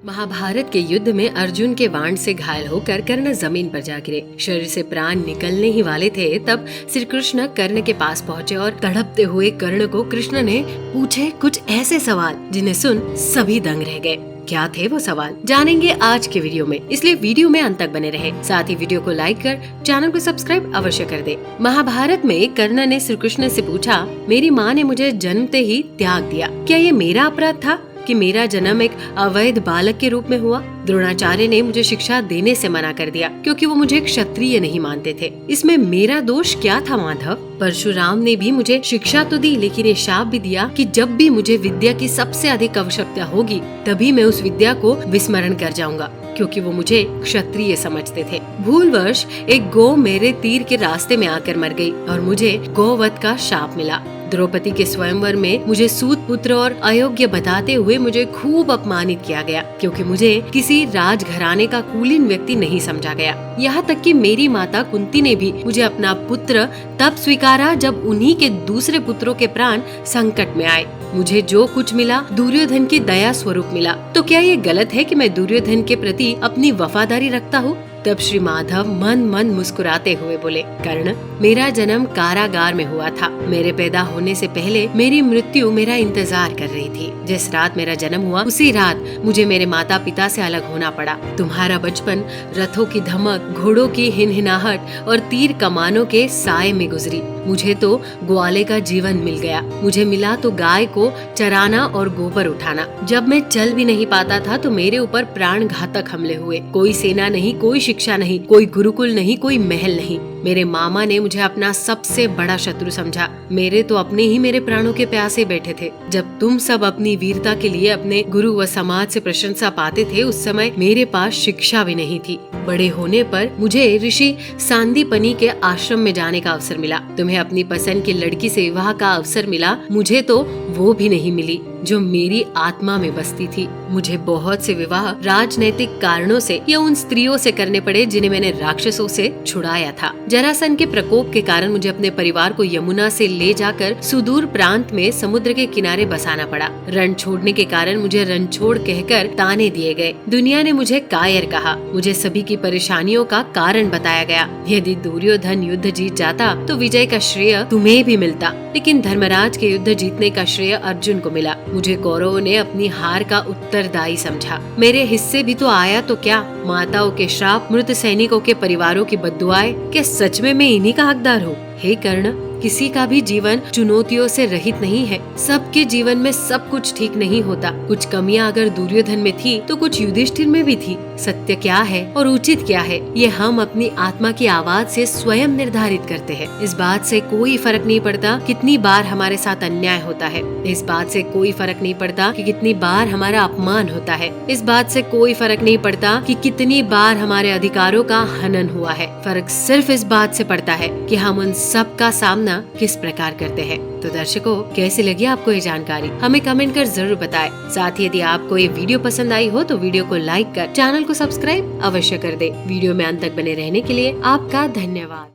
महाभारत के युद्ध में अर्जुन के बाण से घायल होकर कर्ण जमीन पर जा गिरे। शरीर से प्राण निकलने ही वाले थे, तब श्री कृष्ण कर्ण के पास पहुँचे और तड़पते हुए कर्ण को कृष्ण ने पूछे कुछ ऐसे सवाल जिन्हें सुन सभी दंग रह गए। क्या थे वो सवाल, जानेंगे आज के वीडियो में, इसलिए वीडियो में अंत तक बने रहे। साथ ही वीडियो को लाइक कर चैनल को सब्सक्राइब अवश्य कर दे। महाभारत में कर्ण ने श्री कृष्ण से पूछा, मेरी माँ ने मुझे जन्मते ही त्याग दिया, क्या ये मेरा अपराध था कि मेरा जन्म एक अवैध बालक के रूप में हुआ? द्रोणाचार्य ने मुझे शिक्षा देने से मना कर दिया क्योंकि वो मुझे क्षत्रिय नहीं मानते थे। इसमें मेरा दोष क्या था माधव? परशुराम ने भी मुझे शिक्षा तो दी, लेकिन ये शाप भी दिया कि जब भी मुझे विद्या की सबसे अधिक आवश्यकता होगी तभी मैं उस विद्या को विस्मरण कर जाऊंगा, क्योंकि वो मुझे क्षत्रिय समझते थे। भूलवश एक गौ मेरे तीर के रास्ते में आकर मर गई और मुझे गौवध का शाप मिला। द्रौपदी के स्वयंवर में मुझे सूत पुत्र और अयोग्य बताते हुए मुझे खूब अपमानित किया गया, क्योंकि मुझे किसी राजघराने का कुलीन व्यक्ति नहीं समझा गया। यहाँ तक कि मेरी माता कुंती ने भी मुझे अपना पुत्र तब स्वीकारा जब उन्हीं के दूसरे पुत्रों के प्राण संकट में आए। मुझे जो कुछ मिला दुर्योधन की दया स्वरूप मिला, तो क्या ये गलत है कि मैं दुर्योधन के प्रति अपनी वफादारी रखता हूँ? तब श्री माधव मन मन मुस्कुराते हुए बोले, कर्ण, मेरा जन्म कारागार में हुआ था। मेरे पैदा होने से पहले मेरी मृत्यु मेरा इंतजार कर रही थी। जिस रात मेरा जन्म हुआ उसी रात मुझे मेरे माता पिता से अलग होना पड़ा। तुम्हारा बचपन रथों की धमक, घोड़ों की हिनहिनाहट और तीर कमानों के साए में गुजरी। मुझे तो ग्वाले का जीवन मिल गया। मुझे मिला तो गाय को चराना और गोबर उठाना। जब मैं चल भी नहीं पाता था तो मेरे ऊपर प्राण घातक हमले हुए। कोई सेना नहीं, कोई शिक्षा नहीं, कोई गुरुकुल नहीं, कोई महल नहीं। मेरे मामा ने मुझे अपना सबसे बड़ा शत्रु समझा। मेरे तो अपने ही मेरे प्राणों के प्यासे बैठे थे। जब तुम सब अपनी वीरता के लिए अपने गुरु व समाज से प्रशंसा पाते थे, उस समय मेरे पास शिक्षा भी नहीं थी। बड़े होने पर मुझे ऋषि सांदीपनी के आश्रम में जाने का अवसर मिला। तुम्हें अपनी पसंद की लड़की से विवाह का अवसर मिला, मुझे तो वो भी नहीं मिली जो मेरी आत्मा में बसती थी। मुझे बहुत से विवाह राजनैतिक कारणों से या उन स्त्रियों से करने पड़े जिन्हें मैंने राक्षसों से छुड़ाया था। जरासंध के प्रकोप के कारण मुझे अपने परिवार को यमुना से ले जाकर सुदूर प्रांत में समुद्र के किनारे बसाना पड़ा। रण छोड़ने के कारण मुझे रणछोड़ कहकर ताने दिए गए। दुनिया ने मुझे कायर कहा। मुझे सभी की परेशानियों का कारण बताया गया। यदि दुर्योधन युद्ध जीत जाता तो विजय का श्रेय तुम्हें भी मिलता, लेकिन धर्मराज के युद्ध जीतने का श्रेय अर्जुन को मिला। मुझे कौरवों ने अपनी हार का उत्तरदायी समझा। मेरे हिस्से भी तो आया तो क्या? माताओं के श्राप, मृत सैनिकों के परिवारों की बद्दुआएं, क्या सच में मैं इन्हीं का हकदार हूँ? हे कर्ण, किसी का भी जीवन चुनौतियों से रहित नहीं है। सबके जीवन में सब कुछ ठीक नहीं होता। कुछ कमियां अगर दुर्योधन में थी तो कुछ युधिष्ठिर में भी थी। सत्य क्या है और उचित क्या है, ये हम अपनी आत्मा की आवाज से स्वयं निर्धारित करते हैं। इस बात से कोई फर्क नहीं पड़ता कितनी बार हमारे साथ अन्याय होता है। इस बात से कोई फर्क नहीं पड़ता कि कितनी बार हमारा अपमान होता है। इस बात से कोई फर्क नहीं पड़ता कि कितनी बार हमारे अधिकारों का हनन हुआ है। फर्क सिर्फ इस बात से पड़ता है कि हम उन सब का सामना किस प्रकार करते हैं। तो दर्शकों, कैसी लगी आपको ये जानकारी, हमें कमेंट कर जरूर बताएं। साथ ही यदि आपको ये वीडियो पसंद आई हो तो वीडियो को लाइक कर चैनल को सब्सक्राइब अवश्य कर दे। वीडियो में अंत तक बने रहने के लिए आपका धन्यवाद।